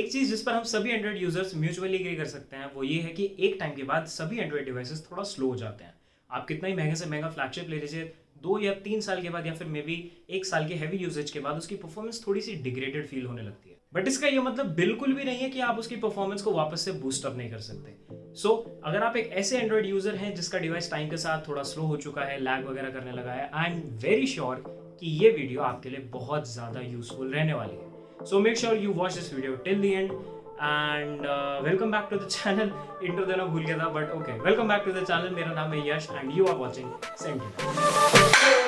एक चीज जिस पर हम सभी एंड्रॉइड यूजर्स म्यूचुअली एग्री कर सकते हैं वो ये है कि एक टाइम के बाद सभी एंड्रॉइड डिवाइसेस थोड़ा स्लो हो जाते हैं। आप कितना ही महंगे से महंगा फ्लैगशिप ले लीजिए, 2 या 3 साल के बाद या फिर मे बी 1 साल के हैवी यूजेज के बाद उसकी परफॉर्मेंस थोड़ी सी डिग्रेडेड फील होने लगती है। बट इसका ये मतलब बिल्कुल भी नहीं है कि आप उसकी परफॉर्मेंस को वापस से बूस्ट अप नहीं कर सकते। सो अगर आप एक ऐसे एंड्रॉइड यूजर हैं जिसका डिवाइस टाइम के साथ थोड़ा स्लो हो चुका है, लैग वगैरह करने लगा है, आई एम वेरी श्योर कि ये वीडियो आपके लिए बहुत ज्यादा यूजफुल रहने वाली है। So make sure you watch this video till the end and welcome back to the channel. Intro देना भूल गया था but okay, welcome back to the channel. मेरा नाम है Yash and you are watching Sentinel.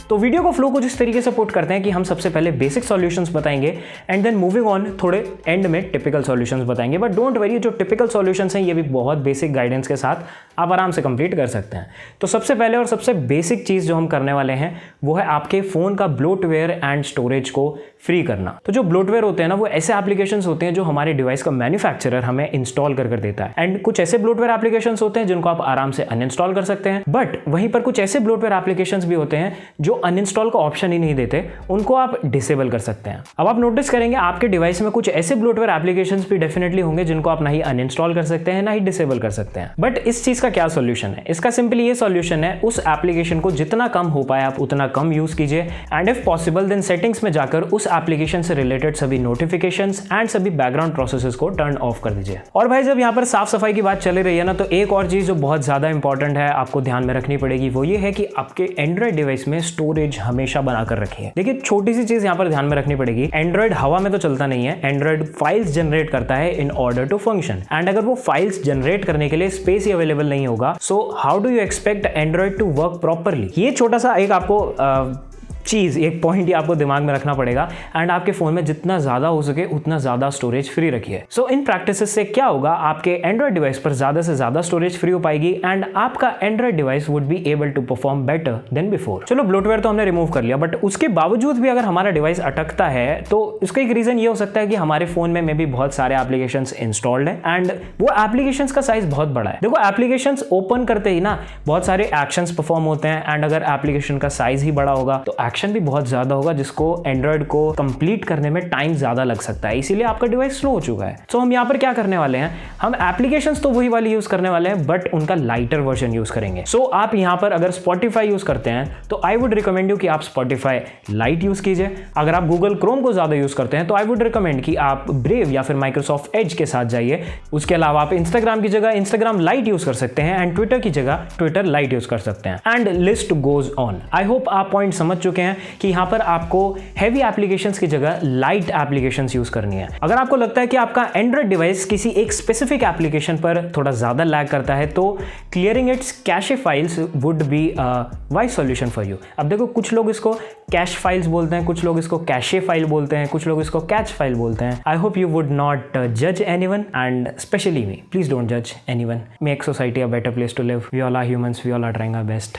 तो वीडियो को फ्लो कुछ इस तरीके से पुट करते हैं कि हम सबसे पहले बेसिक सॉल्यूशंस बताएंगे एंड देन मूविंग ऑन थोड़े एंड में टिपिकल सॉल्यूशंस बताएंगे। बट डोंट वरी, जो टिपिकल सॉल्यूशंस हैं ये भी बहुत बेसिक गाइडेंस के साथ आप आराम से कंप्लीट कर सकते हैं। तो सबसे पहले और सबसे बेसिक चीज़ जो हम करने वाले हैं वो है आपके फ़ोन का ब्लोटवेयर एंड स्टोरेज को फ्री करना। तो जो ब्लोटवेयर होते हैं ना, वो ऐसे एप्लीकेशंस होते हैं जो हमारे डिवाइस का मैन्युफैक्चरर हमें इंस्टॉल कर देता है। एंड कुछ ऐसे ब्लोटवेयर एप्लीकेशंस होते हैं जिनको आप आराम से अनइंस्टॉल कर सकते हैं। बट वहीं पर कुछ ऐसे ब्लोटवेयर एप्लीकेशंस भी होते हैं जो अनइंस्टॉल का ऑप्शन ही नहीं देते, उनको आप डिसेबल कर सकते हैं। अब आप नोटिस करेंगे आपके डिवाइस में कुछ ऐसे ब्लोटवेयर एप्लीकेशंस भी डेफिनेटली होंगे जिनको आप ना ही अनइंस्टॉल कर सकते हैं ना ही डिसेबल कर सकते हैं। बट इस चीज का क्या सॉल्यूशन है? इसका सिंपली ये सॉल्यूशन है, उस एप्लीकेशन को जितना कम हो पाए आप उतना कम यूज कीजिए and if possible then settings में जाकर उस एप्लीकेशन से रिलेटेड सभी नोटिफिकेशंस एंड सभी बैकग्राउंड प्रोसेसेस को टर्न ऑफ कर दीजिए। और भाई जब यहाँ पर साफ सफाई की बात चली रही है ना, तो एक और चीज जो बहुत ज्यादा इंपॉर्टेंट है आपको ध्यान में रखनी पड़ेगी वो ये है कि आपके एंड्रॉइड डिवाइस में स्टोरेज हमेशा बनाकर रखिए। देखिए छोटी सी चीज यहाँ पर ध्यान में रखनी पड़ेगी, एंड्रॉइड हवा में तो चलता नहीं है, एंड्रॉइड फाइल्स जनरेट करता है in order to function. And अगर वो फाइल्स जनरेट करने के लिए स्पेस ही अवेलेबल नहीं होगा, so how do you expect Android to work properly? ये छोटा सा एक आपको चीज़, एक पॉइंट ही आपको दिमाग में रखना पड़ेगा। एंड आपके फोन में जितना ज़्यादा हो सके उतना ज़्यादा स्टोरेज फ्री रखिए। सो इन प्रैक्टिसेस से क्या होगा, आपके एंड्रॉइड डिवाइस पर ज़्यादा से ज़्यादा स्टोरेज फ्री हो पाएगी एंड आपका Android device would be able to perform better than before. चलो ब्लोटवेयर तो हमने रिमूव कर लिया, बट उसके बावजूद भी अगर हमारा डिवाइस अटकता है तो उसका एक रीज़न ये हो सकता है कि हमारे फ़ोन में भी बहुत सारे एप्लीकेशंस इंस्टॉल्ड हैं एंड वो एप्लीकेशंस का साइज बहुत बड़ा है। देखो एप्लीकेशंस ओपन करते ही ना बहुत सारे एक्शंस परफॉर्म होते हैं एंड अगर एप्लीकेशन का साइज ही बड़ा होगा तो एक्शन भी बहुत ज़्यादा होगा, जिसको एंड्रॉइड को कंप्लीट करने में टाइम ज्यादा लग सकता है। इसीलिए आपका डिवाइस स्लो हो चुका है। तो हम यहाँ पर क्या करने वाले हैं, हम एप्लीकेशंस तो वही वाली यूज करने वाले हैं बट उनका लाइटर वर्जन यूज करेंगे। सो आप यहाँ पर अगर स्पॉटिफाई यूज करते हैं तो आई वुड रिकमेंड यू कि आप स्पॉटिफाई लाइट यूज कीजिए। अगर आप गूगल क्रोम को ज्यादा यूज करते हैं तो आई वुड रिकमेंड कि आप ब्रेव या फिर माइक्रोसॉफ्ट एज के साथ जाइए। उसके अलावा आप इंस्टाग्राम की जगह इंस्टाग्राम लाइट यूज कर सकते हैं एंड ट्विटर की जगह ट्विटर लाइट यूज कर सकते हैं and list goes on. I hope आप पॉइंट समझ चुके हैं कि यहाँ पर आपको हेवी एप्लीकेशंस की जगह लाइट एप्लीकेशंस यूज करनी है। अगर आपको लगता है कि आपका एंड्रॉइड डिवाइस किसी एक स्पेसिफिक एप्लीकेशन पर थोड़ा ज्यादा लैग करता है तो clearing it's cache files would be wise solution for you. अब देखो कुछ लोग इसको कैश फाइल्स बोलते हैं, कुछ लोग इसको कैशे फाइल बोलते हैं, कुछ लोग इसको कैच फाइल बोलते हैं। I hope you would not जज anyone and specially me, please don't जज anyone. Make society a better place to live. We all are humans, we all are trying our best.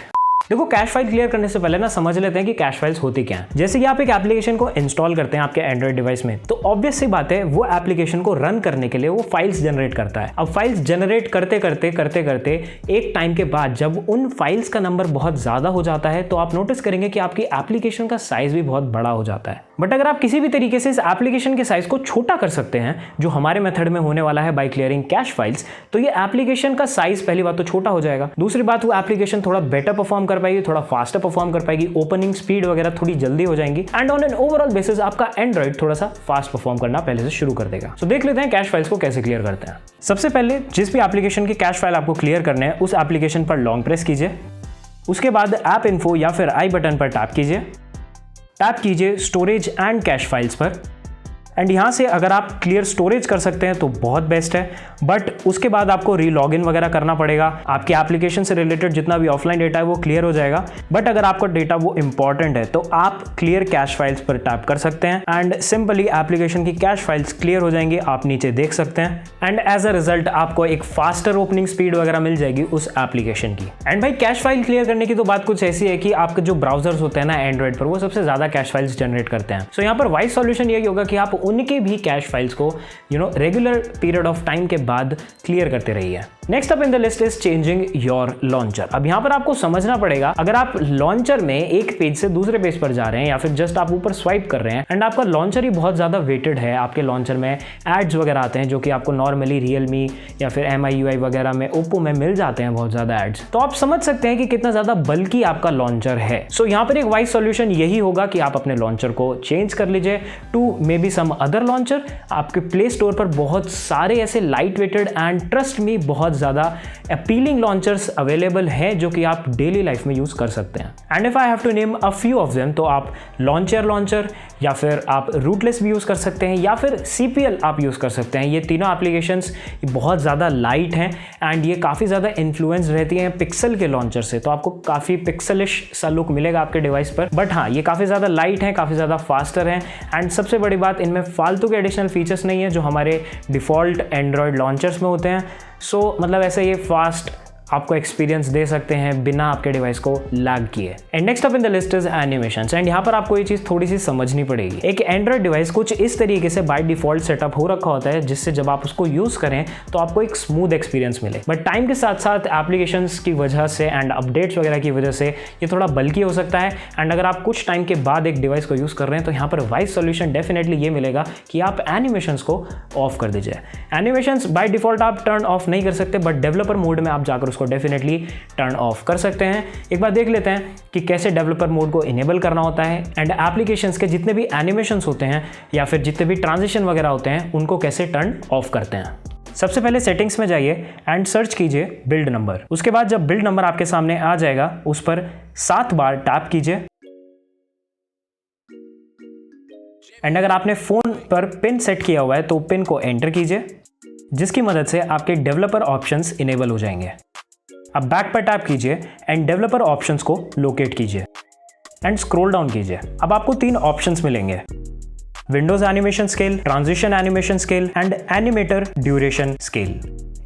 देखो cash file clear करने से पहले ना समझ लेते हैं कि कैश फाइल्स होती क्या हैं। जैसे कि आप एक एप्लीकेशन को इंस्टॉल करते हैं आपके एंड्रॉइड डिवाइस में तो ऑब्वियस सी बात है वो एप्लीकेशन को रन करने के लिए वो फाइल्स जनरेट करता है। अब फाइल्स जनरेट करते करते एक टाइम के बाद जब उन फाइल्स का नंबर बहुत ज्यादा हो जाता है तो आप नोटिस करेंगे कि आपकी एप्लीकेशन का साइज भी बहुत बड़ा हो जाता है। बट अगर आप किसी भी तरीके से इस एप्लीकेशन के साइज को छोटा कर सकते हैं, जो हमारे मेथड में होने वाला है बाय क्लियरिंग कैश फाइल्स, तो ये एप्लीकेशन का साइज पहली बात तो छोटा हो जाएगा। दूसरी बात, वो एप्लीकेशन थोड़ा बेटर परफॉर्म कर पाएगी, थोड़ा फास्टर परफॉर्म कर पाएगी, ओपनिंग स्पीड वगैरह थोड़ी जल्दी हो जाएंगी and on an overall basis आपका एंड्रॉइड थोड़ा सा फास्ट परफॉर्म करना पहले से शुरू कर देगा। सो देख लेते हैं कैश फाइल्स को कैसे क्लियर करते हैं। सबसे पहले जिस भी एप्लीकेशन की कैश फाइल आपको क्लियर करने हैं उस एप्लीकेशन पर लॉन्ग प्रेस कीजिए। उसके बाद ऐप इन्फो या फिर आई बटन पर टैप कीजिए। टैप कीजिए स्टोरेज एंड कैश फाइल्स पर एंड यहाँ से अगर आप क्लियर स्टोरेज कर सकते हैं तो बहुत बेस्ट है, बट उसके बाद आपको री लॉग इन वगैरह करना पड़ेगा। आपके एप्लीकेशन से रिलेटेड जितना भी ऑफलाइन डेटा है वो क्लियर हो जाएगा। बट अगर आपका डेटा वो इंपॉर्टेंट है तो आप क्लियर कैश फाइल्स पर टैप कर सकते हैं एंड सिंपली एप्लीकेशन की कैश फाइल्स क्लियर हो जाएंगी, आप नीचे देख सकते हैं एंड एज अ रिजल्ट आपको एक फास्टर ओपनिंग स्पीड वगैरह मिल जाएगी उस एप्लीकेशन की। एंड भाई कैश फाइल क्लियर करने की तो बात कुछ ऐसी है कि आपके जो ब्राउजर्स होते हैं ना एंड्रॉइड पर, वो सबसे ज्यादा कैश फाइल्स जनरेट करते हैं। सो यहाँ पर वाइज सॉल्यूशन यही होगा कि आप उनके भी कैश फाइल्स को रेगुलर पीरियड ऑफ टाइम के बाद क्लियर करते रहिए। Next up in the list is changing your launcher. अब यहाँ पर आपको समझना पड़ेगा, अगर आप लॉन्चर में एक पेज से दूसरे पेज पर जा रहे हैं या फिर जस्ट आप ऊपर स्वाइप कर रहे हैं एंड आपका लॉन्चर ही बहुत ज़्यादा वेटेड है, आपके लॉन्चर में एड्स वगैरह आते हैं जो कि आपको नॉर्मली रियलमी या फिर MIUI वगैरह में, ओप्पो में मिल जाते हैं बहुत ज़्यादा एड्स, तो आप समझ सकते हैं कि कितना ज़्यादा बल्कि आपका लॉन्चर है। सो यहाँ पर एक वाइज सॉल्यूशन यही होगा कि आप अपने लॉन्चर को चेंज कर लीजिए to maybe some other launcher. आपके प्ले स्टोर पर बहुत सारे ऐसे light weighted and trust me बहुत ज़्यादा अपीलिंग लॉन्चर्स अवेलेबल हैं जो कि आप डेली लाइफ में यूज़ कर सकते हैं। And if I have to name a few of them, तो आप लॉन्चर या फिर आप रूटलेस भी यूज़ कर सकते हैं या फिर CPL आप यूज़ कर सकते हैं। ये तीनों एप्लीकेशंस बहुत ज़्यादा लाइट हैं एंड ये काफ़ी ज़्यादा इन्फ्लुएंस रहती हैं पिक्सल के लॉन्चर से, तो आपको काफ़ी पिक्सलिश सा लुक मिलेगा आपके डिवाइस पर। बट हाँ, ये काफ़ी ज़्यादा लाइट हैं, काफ़ी ज़्यादा फास्टर हैं एंड सबसे बड़ी बात, इनमें फालतू के एडिशनल फीचर्स नहीं है जो हमारे डिफ़ॉल्ट एंड्रॉयड लॉन्चर्स में होते हैं। सो मतलब ऐसे ये फास्ट आपको एक्सपीरियंस दे सकते हैं बिना आपके डिवाइस को लैग किए। And next up in the list is animations. And यहाँ पर आपको ये चीज़ थोड़ी सी समझनी पड़ेगी। एक एंड्रॉयड डिवाइस कुछ इस तरीके से बाय डिफॉल्ट सेटअप हो रखा होता है जिससे जब आप उसको यूज़ करें तो आपको एक स्मूथ एक्सपीरियंस मिले। बट टाइम के साथ साथ एप्लीकेशंस की वजह से एंड अपडेट्स वगैरह की वजह से ये थोड़ा बल्कि हो सकता है। एंड अगर आप कुछ टाइम के बाद एक डिवाइस को यूज़ कर रहे हैं तो यहाँ पर वाइज सॉल्यूशन डेफिनेटली ये मिलेगा कि आप एनिमेशंस को ऑफ कर दीजिए। एनिमेशंस बाय डिफॉल्ट आप टर्न ऑफ नहीं कर सकते, बट डेवलपर मोड में आप जाकर उसको डेफिनेटली टर्न ऑफ कर सकते हैं। एक बार देख लेते हैं कि कैसे डेवलपर मोड को इनेबल करना होता है एंड एप्लीकेशंस के जितने भी एनिमेशंस होते हैं या फिर जितने भी ट्रांजिशन वगैरह होते हैं उनको कैसे टर्न ऑफ करते हैं। सबसे पहले सेटिंग्स में जाइए एंड सर्च कीजिए बिल्ड नंबर। उसके बाद जब बिल्ड नंबर आपके सामने आ जाएगा उस पर 7 बार टैप कीजिए एंड अगर आपने फोन पर पिन सेट किया हुआ है तो पिन को एंटर कीजिए, जिसकी मदद से आपके डेवलपर ऑप्शंस इनेबल हो जाएंगे। अब बैक पर टैप कीजिए एंड डेवलपर ऑप्शंस को लोकेट कीजिए एंड स्क्रॉल डाउन कीजिए। अब आपको 3 ऑप्शंस मिलेंगे, windows animation scale, transition animation scale and animator duration scale.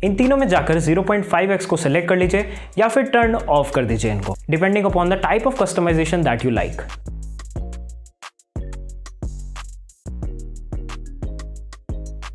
इन तीनों में जाकर 0.5x को सिलेक्ट कर लीजिए या फिर टर्न ऑफ कर दीजिए इनको, depending upon the type of customization that you like.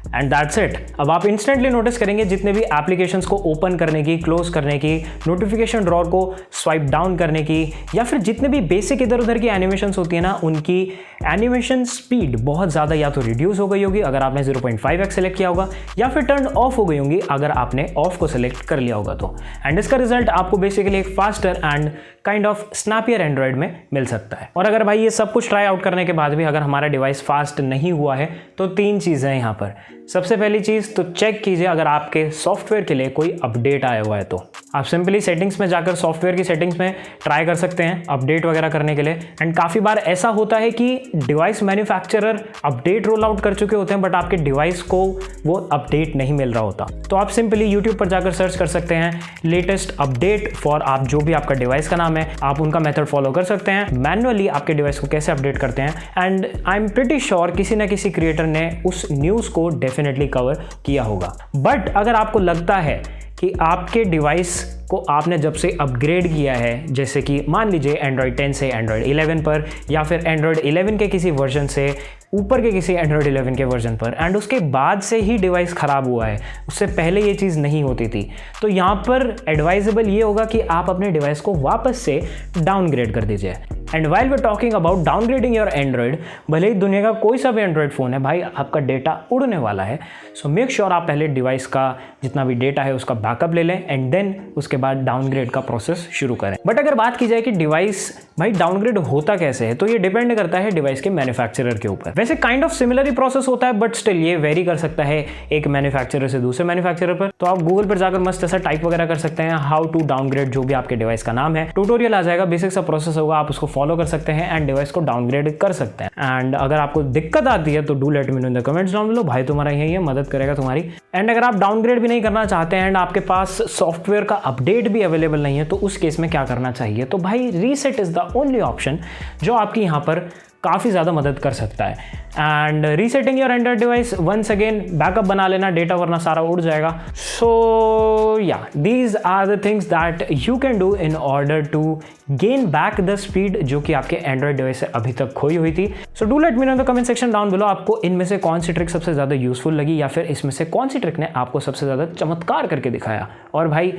And that's it. अब आप इंस्टेंटली नोटिस करेंगे जितने भी एप्लीकेशंस को ओपन करने की, क्लोज करने की, नोटिफिकेशन ड्रॉअर को स्वाइप डाउन करने की या फिर जितने भी बेसिक इधर उधर की एनिमेशंस होती है ना, उनकी एनिमेशन स्पीड बहुत ज़्यादा या तो रिड्यूस हो गई होगी अगर आपने 0.5x सेलेक्ट किया होगा या फिर टर्न ऑफ हो गई होंगी अगर आपने ऑफ को सिलेक्ट कर लिया होगा तो। एंड इसका रिजल्ट आपको बेसिकली एक faster and kind of snappier Android में मिल सकता है। और अगर भाई ये सब कुछ ट्राई आउट करने के बाद भी अगर हमारा डिवाइस फास्ट नहीं हुआ है तो 3 चीज़ें हैं यहाँ पर। सबसे पहली चीज़ तो चेक कीजिए अगर आपके सॉफ्टवेयर के लिए कोई अपडेट आया हुआ है तो आप सिंपली सेटिंग्स में जाकर सॉफ्टवेयर की सेटिंग्स में ट्राई कर सकते हैं अपडेट वगैरह करने के लिए। एंड काफ़ी बार ऐसा होता है कि device manufacturer update roll out कर चुके होते हैं बट आपके डिवाइस को वो अपडेट नहीं मिल रहा होता, तो आप सिंपली यूट्यूब पर जाकर सर्च कर सकते हैं लेटेस्ट अपडेट फॉर आप जो भी आपका डिवाइस का नाम है, आप उनका मेथड फॉलो कर सकते हैं मैनुअली आपके डिवाइस को कैसे अपडेट करते हैं। And I am pretty sure किसी ना किसी क्रिएटर ने उस न्यूज़ को डेफिनेटली कवर किया होगा। बट अगर आपको लगता है कि आपके डिवाइस को आपने जब से अपग्रेड किया है, जैसे कि मान लीजिए एंड्रॉयड 10 से एंड्रॉयड 11 पर या फिर एंड्रॉयड 11 के किसी वर्जन से ऊपर के किसी एंड्रॉयड 11 के वर्जन पर, एंड उसके बाद से ही डिवाइस ख़राब हुआ है, उससे पहले ये चीज़ नहीं होती थी, तो यहाँ पर एडवाइजेबल ये होगा कि आप अपने डिवाइस को वापस से डाउनग्रेड कर दीजिए। And while we talking about downgrading your Android, भले ही दुनिया का कोई सा भी एंड्रॉयड फ़ोन है भाई, आपका डेटा उड़ने वाला है। सो मेक श्योर आप पहले डिवाइस का जितना भी डेटा है उसका बैकअप ले लें एंड देन उसके बाद डाउनग्रेड का प्रोसेस शुरू करें। बट अगर बात की जाए कि डिवाइस भाई डाउनग्रेड होता कैसे है, तो ये डिपेंड करता है डिवाइस के मैन्युफैक्चरर के ऊपर। वैसे kind of similar he process होता है बट स्टिल ये वेरी कर सकता है एक मैन्युफैक्चरर से दूसरे मैन्युफैक्चरर पर। तो आप गूगल पर जाकर मस्त ऐसा टाइप वगैरह कर सकते हैं हाउ टू डाउनग्रेड जो भी आपके डिवाइस का नाम है, ट्यूटोरियल आ जाएगा, बेसिक सा प्रोसेस होगा, आप उसको फॉलो कर सकते हैं एंड डिवाइस को डाउनग्रेड कर सकते हैं। एंड अगर आपको दिक्कत आती है तो do let me know in the comments down below, भाई तुम्हारा यही है, मदद करेगा तुम्हारी। एंड अगर आप डाउनग्रेड भी नहीं करना चाहते हैं एंड आपके पास सॉफ्टवेयर का अपडेट भी अवेलेबल नहीं है तो उस केस में क्या करना चाहिए, तो भाई reset is the only option जो आपकी यहाँ पर काफ़ी ज़्यादा मदद कर सकता है। And resetting your Android device, once again backup बना लेना डेटा, वरना सारा उड़ जाएगा। So yeah these are the things that you can do in order to gain back the speed जो कि आपके एंड्रॉइड डिवाइस से अभी तक खोई हुई थी। So do let me know in the comment section down below आपको इनमें से कौन सी ट्रिक सबसे ज़्यादा यूजफुल लगी, या फिर इसमें से कौन सी ट्रिक ने आपको सबसे ज़्यादा चमत्कार करके दिखाया। और भाई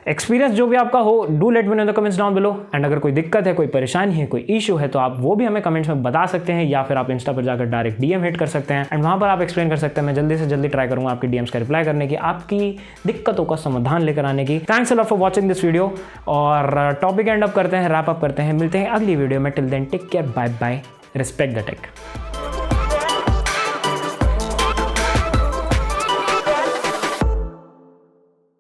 एक्सपीरियंस जो भी आपका हो, do let me know in the comments down below. And अगर कोई दिक्कत है, कोई परेशानी है, कोई इशू है, तो आप वो भी हमें कमेंट्स में बता सकते हैं, या फिर आप इंस्टा पर जाकर डायरेक्ट डीएम हिट कर सकते हैं एंड वहाँ पर आप एक्सप्लेन कर सकते हैं। मैं जल्दी से जल्दी ट्राई करूँगा आपकी डीएम्स का रिप्लाई करने की, आपकी दिक्कतों का समाधान लेकर आने की। Thanks a lot for watching this video. और टॉपिक एंड अप करते हैं, रैप अप करते हैं, मिलते हैं अगली वीडियो में। Till then take care, bye bye, respect the take.